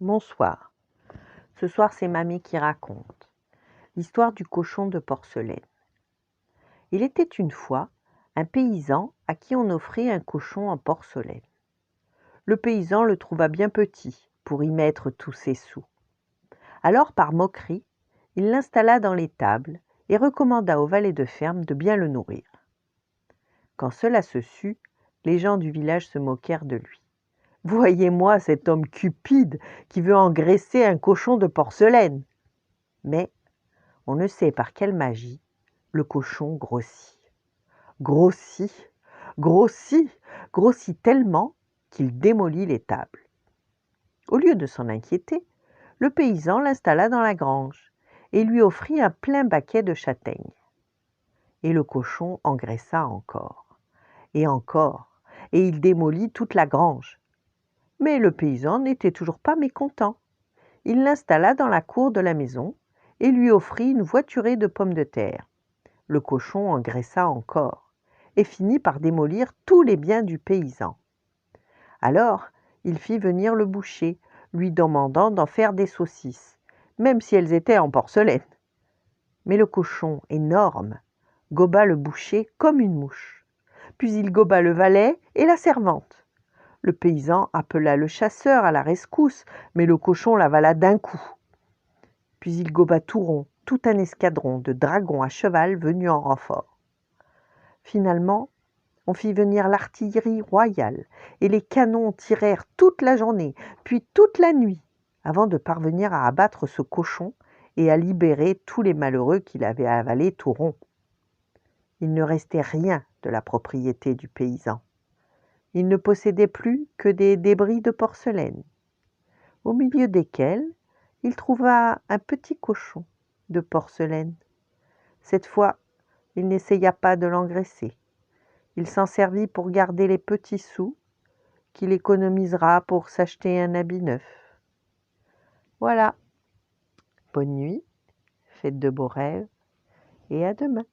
Bonsoir. Ce soir, c'est Mamie qui raconte l'histoire du cochon de porcelaine. Il était une fois un paysan à qui on offrit un cochon en porcelaine. Le paysan le trouva bien petit pour y mettre tous ses sous. Alors, par moquerie, il l'installa dans l'étable et recommanda aux valets de ferme de bien le nourrir. Quand cela se sut, les gens du village se moquèrent de lui. « Voyez-moi cet homme cupide qui veut engraisser un cochon de porcelaine !» Mais, on ne sait par quelle magie, le cochon grossit. Grossit, grossit, grossit tellement qu'il démolit l'étable. Au lieu de s'en inquiéter, le paysan l'installa dans la grange et lui offrit un plein baquet de châtaignes. Et le cochon engraissa encore, et il démolit toute la grange. Mais le paysan n'était toujours pas mécontent. Il l'installa dans la cour de la maison et lui offrit une voiturée de pommes de terre. Le cochon engraissa encore et finit par démolir tous les biens du paysan. Alors, il fit venir le boucher, lui demandant d'en faire des saucisses, même si elles étaient en porcelaine. Mais le cochon, énorme, goba le boucher comme une mouche. Puis il goba le valet et la servante. Le paysan appela le chasseur à la rescousse, mais le cochon l'avala d'un coup. Puis il goba tout rond, tout un escadron de dragons à cheval venus en renfort. Finalement, on fit venir l'artillerie royale, et les canons tirèrent toute la journée, puis toute la nuit, avant de parvenir à abattre ce cochon et à libérer tous les malheureux qu'il avait avalés tout rond. Il ne restait rien de la propriété du paysan. Il ne possédait plus que des débris de porcelaine, au milieu desquels il trouva un petit cochon de porcelaine. Cette fois, il n'essaya pas de l'engraisser. Il s'en servit pour garder les petits sous qu'il économisera pour s'acheter un habit neuf. Voilà. Bonne nuit, faites de beaux rêves et à demain.